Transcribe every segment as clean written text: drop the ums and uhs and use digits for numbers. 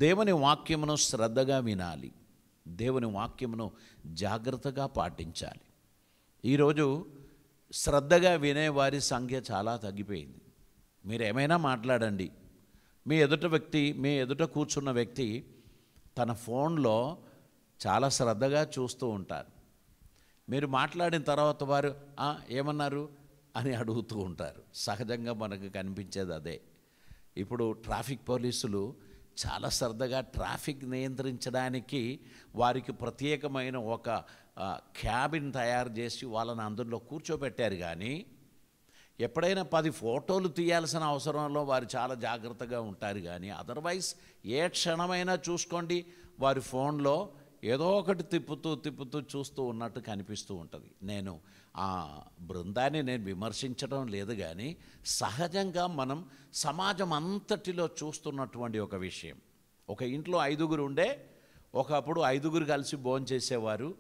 దేవుని వాక్యమును శ్రద్ధగా వినాలి. దేవుని వాక్యమును జాగ్రత్తగా పాటించాలి. ఈరోజు శ్రద్ధగా వినేవారి సంఖ్య చాలా తగ్గిపోయింది. మీరు ఏమైనా మాట్లాడండి, మీ ఎదుట కూర్చున్న వ్యక్తి తన ఫోన్లో చాలా శ్రద్ధగా చూస్తూ ఉంటారు. మీరు మాట్లాడిన తర్వాత వారు ఏమన్నారు అని అడుగుతూ ఉంటారు. సహజంగా మనకు కనిపించేది అదే. ఇప్పుడు ట్రాఫిక్ పోలీసులు చాలా శ్రద్ధగా ట్రాఫిక్ నియంత్రించడానికి వారికి ప్రత్యేకమైన ఒక క్యాబిన్ తయారు చేసి వాళ్ళని అందులో కూర్చోబెట్టారు. కానీ ఎప్పుడైనా 10 ఫోటోలు తీయాల్సిన అవసరంలో వారు చాలా జాగ్రత్తగా ఉంటారు. కానీ అదర్వైజ్ ఏ క్షణమైనా చూసుకోండి, వారి ఫోన్లో ఏదో ఒకటి తిప్పుతూ చూస్తూ ఉన్నట్టు కనిపిస్తూ ఉంటుంది. నేను ఆ బృందాన్ని విమర్శించడం లేదు, కానీ సహజంగా మనం సమాజం అంతటిలో చూస్తున్నటువంటి ఒక విషయం. ఒక ఇంట్లో 5గురు ఉండే, ఒకప్పుడు 5గురు కలిసి భోంచేసేవారు,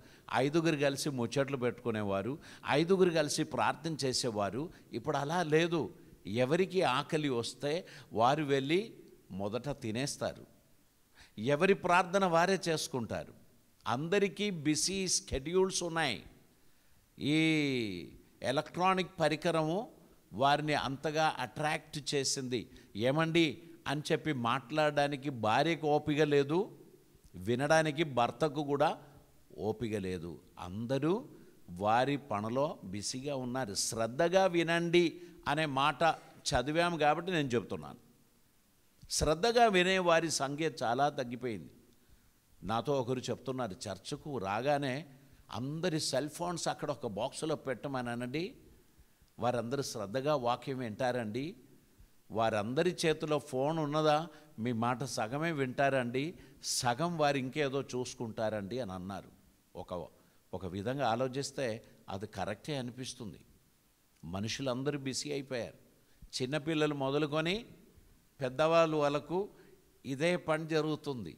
5గురు కలిసి ముచ్చట్లు పెట్టుకునేవారు, 5గురు కలిసి ప్రార్థన చేసేవారు. ఇప్పుడు అలా లేదు. ఎవరికి ఆకలి వస్తే వారు వెళ్ళి మొదట తినేస్తారు. ఎవరి ప్రార్థన వారే చేసుకుంటారు. అందరికీ బిజీ స్కెడ్యూల్స్ ఉన్నాయి. ఈ ఎలక్ట్రానిక్ పరికరము వారిని అంతగా అట్రాక్ట్ చేసింది. ఏమండి అని చెప్పి మాట్లాడడానికి భార్యకు ఓపిక లేదు, వినడానికి భర్తకు కూడా ఓపిక లేదు. అందరూ వారి పనిలో బిజీగా ఉన్నారు. శ్రద్ధగా వినండి అనే మాట చదివాము కాబట్టి నేను చెప్తున్నాను. శ్రద్ధగా వినే వారి సంఖ్య చాలా తగ్గిపోయింది. నాతో ఒకరు చెప్తున్నారు, చర్చకు రాగానే అందరి సెల్ ఫోన్స్ అక్కడ ఒక బాక్సులో పెట్టమనండి, వారందరూ శ్రద్ధగా వాక్యం వింటారండి. వారందరి చేతిలో ఫోన్ ఉన్నదా, మీ మాట సగమే వింటారండి, సగం వారు ఇంకేదో చూసుకుంటారండి అని అన్నారు. ఒక విధంగా ఆలోచిస్తే అది కరెక్టే అనిపిస్తుంది. మనుషులందరూ బిజీ అయిపోయారు. చిన్నపిల్లలు మొదలుకొని పెద్దవాళ్ళు వాళ్ళకు ఇదే పని జరుగుతుంది.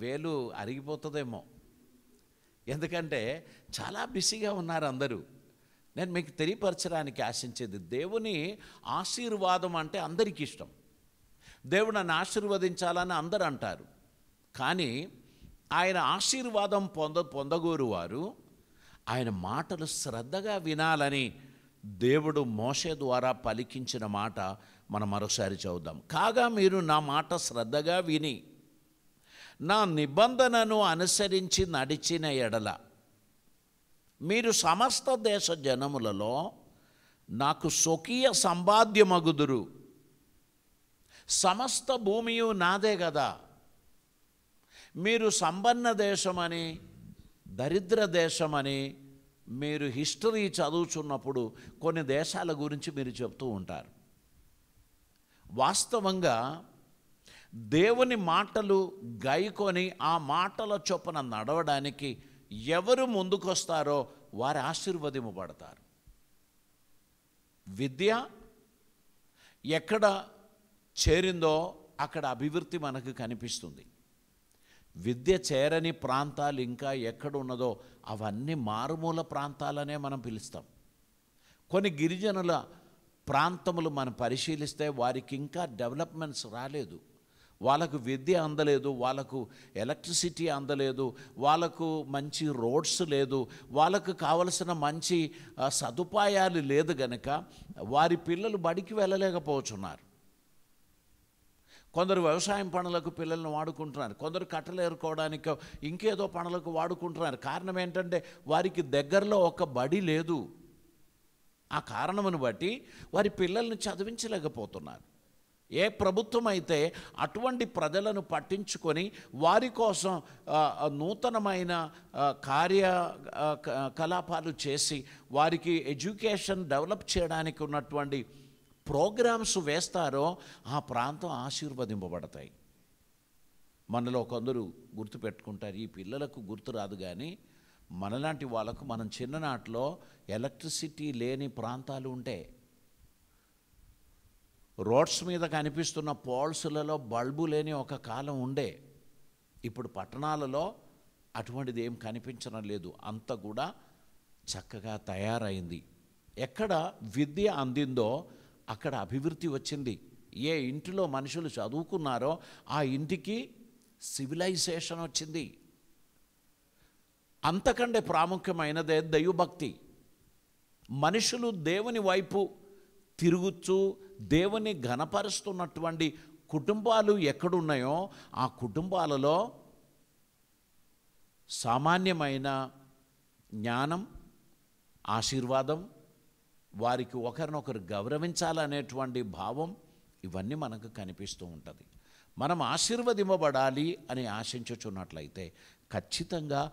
వేలు అరిగిపోతుందేమో, ఎందుకంటే చాలా బిజీగా ఉన్నారు అందరూ. నేను మీకు తెలియపరచడానికి ఆశించేది, దేవుని ఆశీర్వాదం అంటే అందరికీ ఇష్టం. దేవుడు నన్ను ఆశీర్వదించాలని అందరూ అంటారు. కానీ ఆయన ఆశీర్వాదం పొందగోరు వారు ఆయన మాటలు శ్రద్ధగా వినాలని దేవుడు మోషే ద్వారా పలికించిన మాట మనం మరోసారి చదువుదాం. కాగా మీరు నా మాట శ్రద్ధగా విని నా నిబంధనను అనుసరించి నడిచిన ఎడల మీరు సమస్త దేశ జనములలో నాకు స్వకీయ సంపాద్యమగుదురు. సమస్త భూమియు నాదే కదా. మీరు సంపన్న దేశమని, దరిద్ర దేశమని మీరు హిస్టరీ చదువుతున్నప్పుడు కొన్ని దేశాల గురించి మీరు చెప్తూ ఉంటారు. వాస్తవంగా దేవుని మాటలు గైకొని ఆ మాటల చొప్పున నడవడానికి ఎవరు ముందుకొస్తారో వారు ఆశీర్వదింపబడతారు. విద్య ఎక్కడ చేరిందో అక్కడ అభివృద్ధి మనకు కనిపిస్తుంది. విద్య చేరని ప్రాంతాలు ఇంకా ఎక్కడ ఉన్నదో అవన్నీ మారుమూల ప్రాంతాలనే మనం పిలుస్తాం. కొన్ని గిరిజనుల ప్రాంతములు మనం పరిశీలిస్తే వారికి ఇంకా డెవలప్మెంట్స్ రాలేదు. వాళ్ళకు విద్య అందలేదు, వాళ్ళకు ఎలక్ట్రిసిటీ అందలేదు, వాళ్ళకు మంచి రోడ్స్ లేదు, వాళ్ళకు కావలసిన మంచి సదుపాయాలు లేదు. గనుక వారి పిల్లలు బడికి వెళ్ళలేకపోతున్నారు. కొందరు వ్యవసాయం పనులకు పిల్లలను వాడుకుంటున్నారు, కొందరు కట్టలు ఏరుకోవడానికో ఇంకేదో పనులకు వాడుకుంటున్నారు. కారణం ఏంటంటే వారికి దగ్గరలో ఒక బడి లేదు. ఆ కారణమును బట్టి వారి పిల్లల్ని చదివించలేకపోతున్నారు. ఏ ప్రభుత్వం అయితే అటువంటి ప్రజలను పట్టించుకొని వారి కోసం నూతనమైన కార్యకలాపాలు చేసి వారికి ఎడ్యుకేషన్ డెవలప్ చేయడానికి ఉన్నటువంటి ప్రోగ్రామ్స్ వేస్తారో ఆ ప్రాంతం ఆశీర్వదింపబడతాయి. మనలో కొందరు గుర్తుపెట్టుకుంటారు, ఈ పిల్లలకు గుర్తు రాదు, కానీ మనలాంటి వాళ్ళకు మనం చిన్ననాటిలో ఎలక్ట్రిసిటీ లేని ప్రాంతాలు ఉంటే రోడ్స్ మీద కనిపిస్తున్న పోల్స్లలో బల్బు లేని ఒక కాలం ఉండే. ఇప్పుడు పట్టణాలలో అటువంటిది ఏం కనిపించడం లేదు. అంత కూడా చక్కగా తయారైంది. ఎక్కడ విద్య అందిందో అక్కడ అభివృద్ధి వచ్చింది. ఏ ఇంటిలో మనుషులు చదువుకున్నారో ఆ ఇంటికి సివిలైజేషన్ వచ్చింది. అంతకంటే ప్రాముఖ్యమైనదే దైవభక్తి. మనుషులు దేవుని వైపు తిరుగుతూ దేవుని ఘనపరుస్తున్నటువంటి కుటుంబాలు ఎక్కడున్నాయో ఆ కుటుంబాలలో సామాన్యమైన జ్ఞానం, ఆశీర్వాదం, వారికి ఒకరినొకరు గౌరవించాలనేటువంటి భావం, ఇవన్నీ మనకు కనిపిస్తూ ఉంటుంది. మనం ఆశీర్వదింపబడాలి అని ఆశించుచున్నట్లయితే ఖచ్చితంగా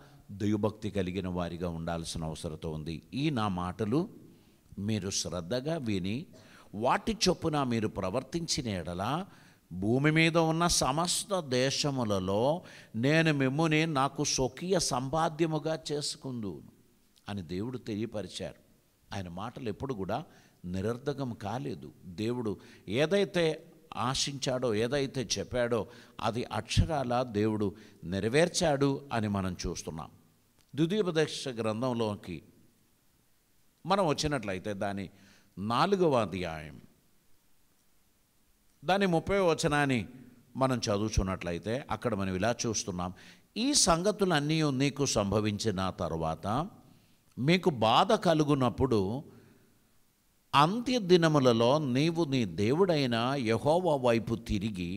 దైవభక్తి కలిగిన వారిగా ఉండాల్సిన అవసరం ఉంది. ఈ నా మాటలు మీరు శ్రద్ధగా విని వాటి చొప్పున మీరు ప్రవర్తించిన ఎడల భూమి మీద ఉన్న సమస్త దేశములలో నేను మిమ్ముని నాకు స్వకీయ సంపాద్యముగా చేసుకుందు అని దేవుడు తెలియపరిచారు. ఆయన మాటలు ఎప్పుడు కూడా నిరర్ధకం కాలేదు. దేవుడు ఏదైతే ఆశించాడో, ఏదైతే చెప్పాడో అది అక్షరాల దేవుడు నెరవేర్చాడు అని మనం చూస్తున్నాం. ద్వితీయోపదేశ గ్రంథంలోకి మనం వచ్చినట్లయితే దాని 4వ అధ్యాయం దాని 30వ వచనాన్ని మనం చదువుచున్నట్లయితే అక్కడ మనం ఇలా చూస్తున్నాం. ఈ సంగతులన్నీ నీకు సంభవించిన తరువాత మీకు బాధ కలుగునప్పుడు అంత్య దినములలో నీవు నీ దేవుడైన యెహోవా వైపు తిరిగి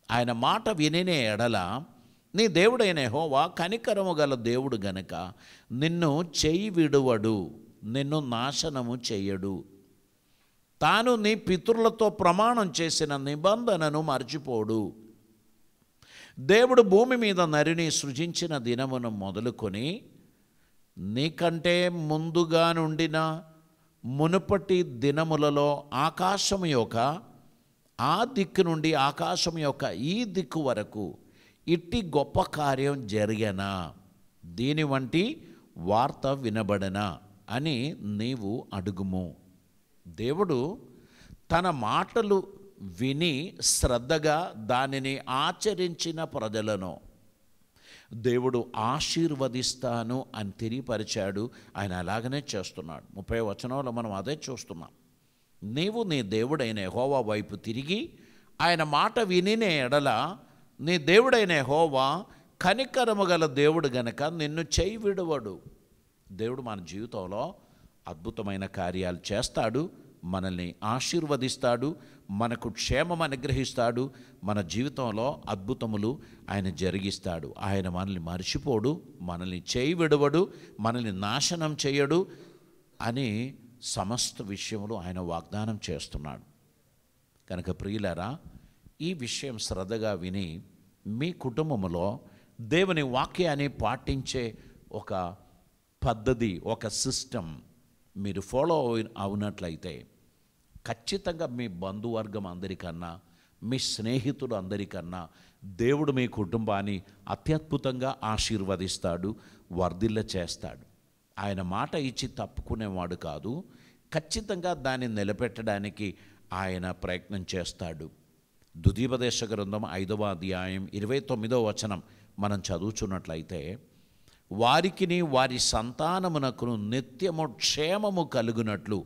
ఆయన మాట వినినే ఎడల నీ దేవుడైన యెహోవా కనికరము గల దేవుడు గనుక నిన్ను చేయి విడువడు, నిన్ను నాశనము చెయ్యడు. తాను నీ పితరులతో ప్రమాణం చేసిన నిబంధనను మర్చిపోడు. దేవుడు భూమి మీద నరిని సృజించిన దినమును మొదలుకొని నీకంటే ముందుగా నుండిన మునుపటి దినములలో ఆకాశం యొక్క ఆ దిక్కు నుండి ఆకాశం యొక్క ఈ దిక్కు వరకు ఇట్టి గొప్ప కార్యం జరిగనా, దీని వంటి వార్త వినబడనా అని నీవు అడుగుము. దేవుడు తన మాటలు విని శ్రద్ధగా దానిని ఆచరించిన ప్రజలను దేవుడు ఆశీర్వదిస్తాను అని తెలియపరిచాడు. ఆయన అలాగనే చేస్తున్నాడు. 30వ వచనంలో మనం అదే చూస్తున్నాం. నీవు నీ దేవుడైన యెహోవా వైపు తిరిగి ఆయన మాట వినినే ఎడల నీ దేవుడైన యెహోవా కనికరము గల దేవుడు గనక నిన్ను చేయి విడువడు. దేవుడు మన జీవితంలో అద్భుతమైన కార్యాలు చేస్తాడు, మనల్ని ఆశీర్వదిస్తాడు, మనకు క్షేమం అనుగ్రహిస్తాడు, మన జీవితంలో అద్భుతములు ఆయన జరిగిస్తాడు. ఆయన మనల్ని మర్చిపోడు, మనల్ని చేయి విడవడు, మనల్ని నాశనం చేయడు అని సమస్త విషయములు ఆయన వాగ్దానం చేస్తున్నాడు. కనుక ప్రియులారా, ఈ విషయం శ్రద్ధగా విని మీ కుటుంబంలో దేవుని వాక్యాన్ని పాటించే ఒక పద్ధతి, ఒక సిస్టమ్ మీరు ఫాలో అవునట్లయితే ఖచ్చితంగా మీ బంధువర్గం అందరికన్నా, మీ స్నేహితుడు అందరికన్నా దేవుడు మీ కుటుంబాన్ని అత్యద్భుతంగా ఆశీర్వదిస్తాడు, వర్ధిల్ల చేస్తాడు. ఆయన మాట ఇచ్చి తప్పుకునేవాడు కాదు, ఖచ్చితంగా దాన్ని నిలబెట్టడానికి ఆయన ప్రయత్నం చేస్తాడు. ద్వితీయోపదేశ గ్రంథం 5వ అధ్యాయం 29వ వచనం మనం చదువుచున్నట్లయితే వారికిని వారి సంతానమునకు నిత్యము క్షేమము కలుగునట్లు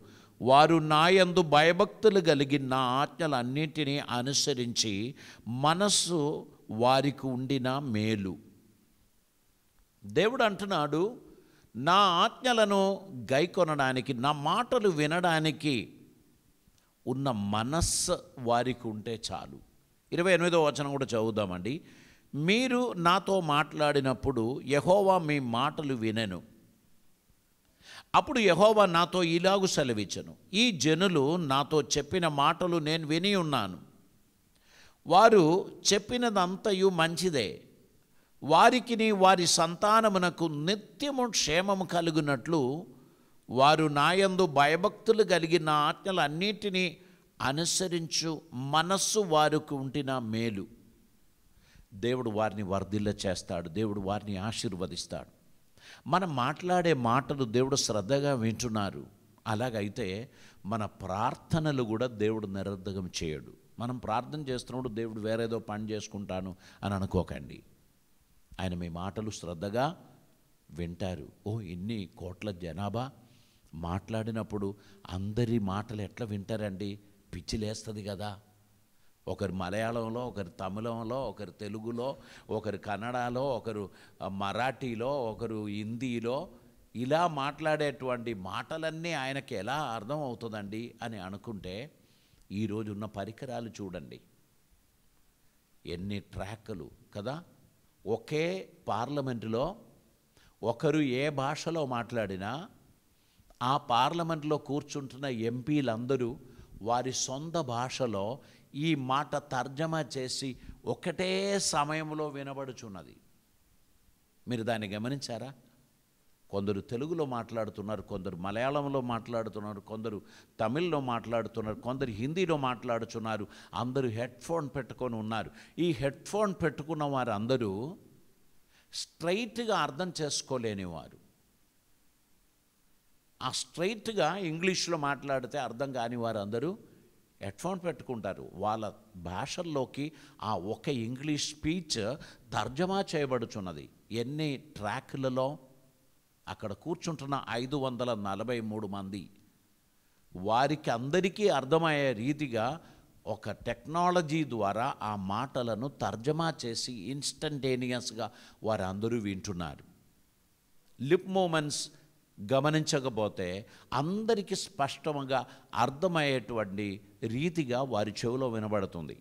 వారు నాయందు భయభక్తులు కలిగి నా ఆజ్ఞలన్నింటినీ అనుసరించి మనస్సు వారికి ఉండిన మేలు. దేవుడు అంటున్నాడు, నా ఆజ్ఞలను గైకొనడానికి, నా మాటలు వినడానికి ఉన్న మనస్సు వారికి ఉంటే చాలు. 28వ వచనం కూడా చదువుదామండి. మీరు నాతో మాట్లాడినప్పుడు యెహోవా మీ మాటలు వినెను. అప్పుడు యెహోవా నాతో ఇలాగు సెలవిచ్చెను, ఈ జనులు నాతో చెప్పిన మాటలు నేను విని ఉన్నాను. వారు చెప్పినదంతయు మంచిదే. వారికిని వారి సంతానమునకు నిత్యము క్షేమము కలుగునట్లు వారు నాయందు భయభక్తులు కలిగి నా ఆజ్ఞలన్నిటినీ అనుసరించు మనస్సు వారికి ఉంటిన మేలు. దేవుడు వారిని వర్ధిల్ల చేస్తాడు, దేవుడు వారిని ఆశీర్వదిస్తాడు. మనం మాట్లాడే మాటలు దేవుడు శ్రద్ధగా వింటున్నారు. అలాగైతే మన ప్రార్థనలు కూడా దేవుడు నిరర్ధకం చేయడు. మనం ప్రార్థన చేస్తున్నప్పుడు దేవుడు వేరేదో పని చేసుకుంటాను అని అనుకోకండి. ఆయన మీ మాటలు శ్రద్ధగా వింటారు. ఇన్ని కోట్ల జనాభా మాట్లాడినప్పుడు అందరి మాటలు ఎట్లా వింటారండి? పిచ్చి లేస్తుంది కదా. ఒకరు మలయాళంలో, ఒకరు తమిళంలో, ఒకరు తెలుగులో, ఒకరు కన్నడలో, ఒకరు మరాఠీలో, ఒకరు హిందీలో, ఇలా మాట్లాడేటువంటి మాటలన్నీ ఆయనకి ఎలా అర్థం అవుతుందండి అని అనుకుంటే, ఈరోజున్న పరికరాలు చూడండి, ఎన్ని ట్రాకులు కదా. ఒకే పార్లమెంటులో ఒకరు ఏ భాషలో మాట్లాడినా ఆ పార్లమెంట్లో కూర్చుంటున్న ఎంపీలందరూ వారి సొంత భాషలో ఈ మాట తర్జమా చేసి ఒకటే సమయంలో వినబడుచున్నది. మీరు దాన్ని గమనించారా? కొందరు తెలుగులో మాట్లాడుతున్నారు, కొందరు మలయాళంలో మాట్లాడుతున్నారు, కొందరు తమిళ్లో మాట్లాడుతున్నారు, కొందరు హిందీలో మాట్లాడుతున్నారు. అందరూ హెడ్ఫోన్ పెట్టుకొని ఉన్నారు. ఈ హెడ్ఫోన్ పెట్టుకున్న వారు అందరూ స్ట్రైట్గా అర్థం చేసుకోలేనివారు. ఆ స్ట్రైట్గా ఇంగ్లీష్లో మాట్లాడితే అర్థం కాని వారు అందరూ హెడ్ఫోన్ పెట్టుకుంటారు. వాళ్ళ భాషల్లోకి ఆ ఒక ఇంగ్లీష్ స్పీచ్ తర్జమా చేయబడుచున్నది. ఎన్ని ట్రాక్లలో అక్కడ కూర్చుంటున్న 543 మంది, వారికి అందరికీ అర్థమయ్యే రీతిగా ఒక టెక్నాలజీ ద్వారా ఆ మాటలను తర్జమా చేసి ఇన్స్టంటేనియస్గా వారందరూ వింటున్నారు. లిప్ మూమెంట్స్ గమనించకపోతే అందరికీ స్పష్టంగా అర్థమయ్యేటువంటి రీతిగా వారి చెవిలో వినబడుతుంది.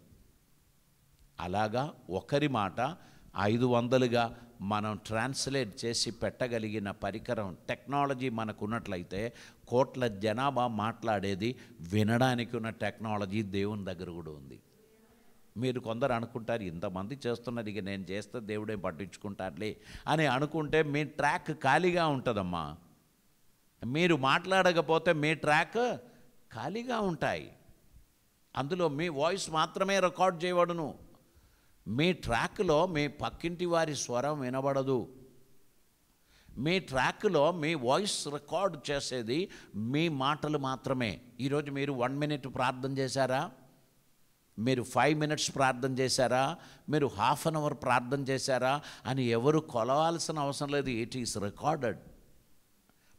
అలాగా ఒకరి మాట 500గా మనం ట్రాన్స్లేట్ చేసి పెట్టగలిగిన పరికరం టెక్నాలజీ మనకున్నట్లయితే, కోట్ల జనాభా మాట్లాడేది వినడానికి ఉన్న టెక్నాలజీ దేవుని దగ్గర కూడా ఉంది. మీరు కొందరు అనుకుంటారు, ఇంతమంది చేస్తున్నారు, ఇక నేను చేస్తే దేవుడే పట్టించుకుంటారులే అని అనుకుంటే మీ ట్రాక్ ఖాళీగా ఉంటుందమ్మా. మీరు మాట్లాడకపోతే మీ ట్రాక్ ఖాళీగా ఉంటాయి. అందులో మీ వాయిస్ మాత్రమే రికార్డ్ చేయబడును. మీ ట్రాక్లో మీ పక్కింటి వారి స్వరం వినబడదు. మీ ట్రాక్లో మీ వాయిస్ రికార్డ్ చేసేది మీ మాటలు మాత్రమే. ఈరోజు మీరు 1 minute ప్రార్థన చేశారా? మీరు 5 minutes ప్రార్థన చేశారా? మీరు ½ an hour ప్రార్థన చేశారా అని ఎవరు కొలవాల్సిన అవసరం లేదు. It is recorded.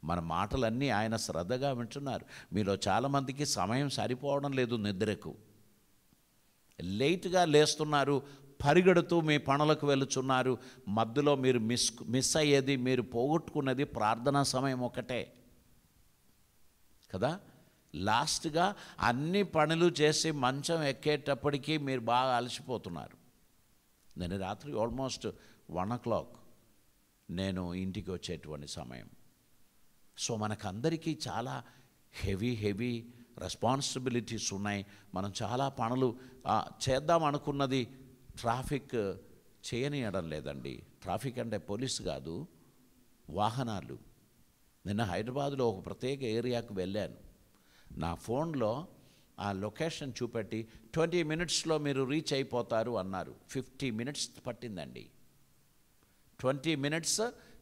మన మాటలన్నీ ఆయన శ్రద్ధగా వింటున్నారు. మీలో చాలామందికి సమయం సరిపోవడం లేదు, నిద్రకు లేట్గా లేస్తున్నారు, పరిగెడుతూ మీ పనులకు వెళుచున్నారు. మధ్యలో మీరు మిస్ అయ్యేది, మీరు పోగొట్టుకున్నది ప్రార్థనా సమయం ఒకటే కదా. లాస్ట్గా అన్ని పనులు చేసి మంచం ఎక్కేటప్పటికీ మీరు బాగా అలసిపోతున్నారు. నేను రాత్రి ఆల్మోస్ట్ 1 o'clock నేను ఇంటికి వచ్చేటువంటి సమయం. సో మనకందరికీ చాలా హెవీ రెస్పాన్సిబిలిటీస్ ఉన్నాయి. మనం చాలా పనులు చేద్దాం అనుకున్నది ట్రాఫిక్ చేయనియడం లేదండి. ట్రాఫిక్ అంటే పోలీసు కాదు, వాహనాలు. నిన్న హైదరాబాద్లో ఒక ప్రత్యేక ఏరియాకు వెళ్ళాను. నా ఫోన్లో ఆ లొకేషన్ చూపెట్టి 20 minutesలో మీరు రీచ్ అయిపోతారు అన్నారు. 50 minutes పట్టిందండి. 20 minutes,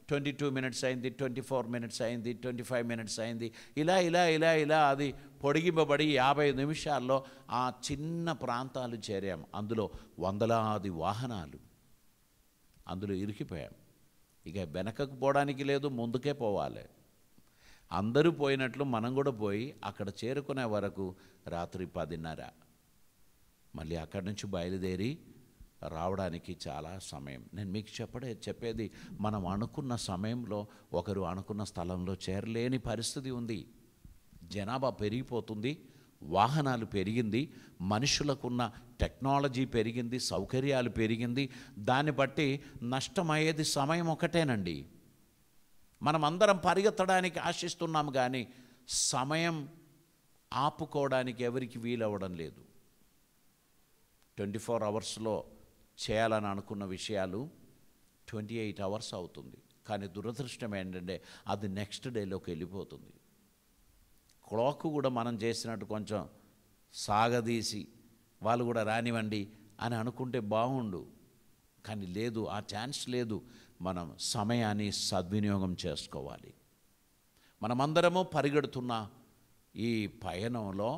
22 minutes అయింది, 24 minutes అయింది, 25 minutes అయింది. ఇలా అది పొడిగింపబడి 50 నిమిషాల్లో ఆ చిన్న ప్రాంతాలు చేరాం. అందులో వందలాది వాహనాలు, అందులో ఇరికిపోయాం. ఇక వెనకకు పోవడానికి లేదు, ముందుకే పోవాలి. అందరూ పోయినట్లు మనం కూడా పోయి అక్కడ చేరుకునే వరకు రాత్రి 10:30. మళ్ళీ అక్కడి నుంచి బయలుదేరి రావడానికి చాలా సమయం. నేను మీకు చెప్పేది మనం అనుకున్న సమయంలో ఒకరు అనుకున్న స్థలంలో చేరలేని పరిస్థితి ఉంది. జనాభా పెరిగిపోతుంది, వాహనాలు పెరిగింది, మనుషులకున్న టెక్నాలజీ పెరిగింది, సౌకర్యాలు పెరిగింది. దాన్ని బట్టి నష్టమయ్యేది సమయం ఒకటేనండి. మనం అందరం పరిగెత్తడానికి ఆశిస్తున్నాం, కానీ సమయం ఆపుకోవడానికి ఎవరికి వీలవ్వడం లేదు. 24 hours చేయాలని అనుకున్న విషయాలు 28 hours అవుతుంది. కానీ దురదృష్టం ఏంటంటే అది నెక్స్ట్ డేలోకి వెళ్ళిపోతుంది. క్లాక్ కూడా మనం చేసినట్టు కొంచెం సాగదీసి వాళ్ళు కూడా రానివ్వండి అని అనుకుంటే బాగుండు, కానీ లేదు, ఆ ఛాన్స్ లేదు. మనం సమయాన్ని సద్వినియోగం చేసుకోవాలి. మనమందరము పరిగెడుతున్న ఈ పయనంలో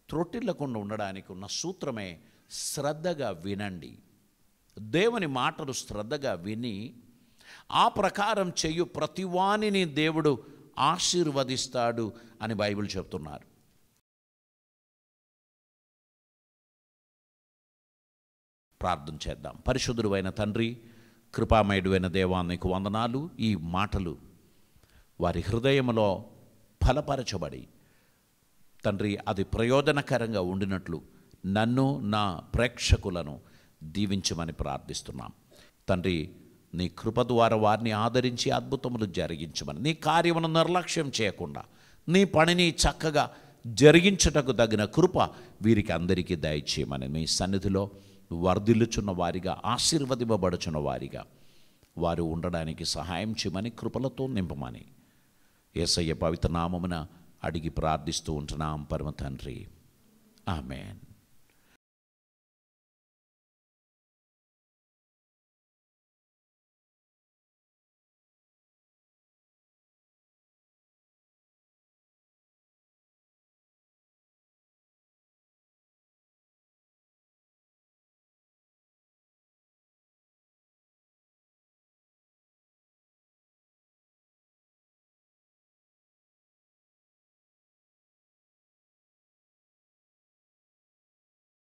త్రొట్టిల్లకుండా ఉండడానికి ఉన్న సూత్రమే శ్రద్ధగా వినండి. దేవుని మాటలు శ్రద్ధగా విని ఆ ప్రకారం చేయు ప్రతివానిని దేవుడు ఆశీర్వదిస్తాడు అని బైబిల్ చెప్తున్నారు. ప్రార్థన చేద్దాం. పరిశుద్ధుడైన తండ్రి, కృపామయుడైన దేవా, నీకు వందనాలు. ఈ మాటలు వారి హృదయంలో ఫలపరచబడి తండ్రి అది ప్రయోజనకరంగా ఉండినట్లు నన్ను, నా ప్రేక్షకులను దీవించమని ప్రార్థిస్తున్నాం. తండ్రి, నీ కృప ద్వారా వారిని ఆదరించి అద్భుతములు జరిగించమని, నీ కార్యమును నిర్లక్ష్యం చేయకుండా నీ పనిని చక్కగా జరిగించుటకు తగిన కృప వీరికి అందరికీ దయచేయమని, మీ సన్నిధిలో వర్ధిల్లుచున్న వారిగా, ఆశీర్వదింపబడుచున్న వారిగా వారు ఉండడానికి సహాయం చేయమని, కృపలతో నింపమని యేసయ్య పవిత్ర నామమున అడిగి ప్రార్థిస్తూ ఉంటున్నాం పరమ తండ్రి. ఆమేన్.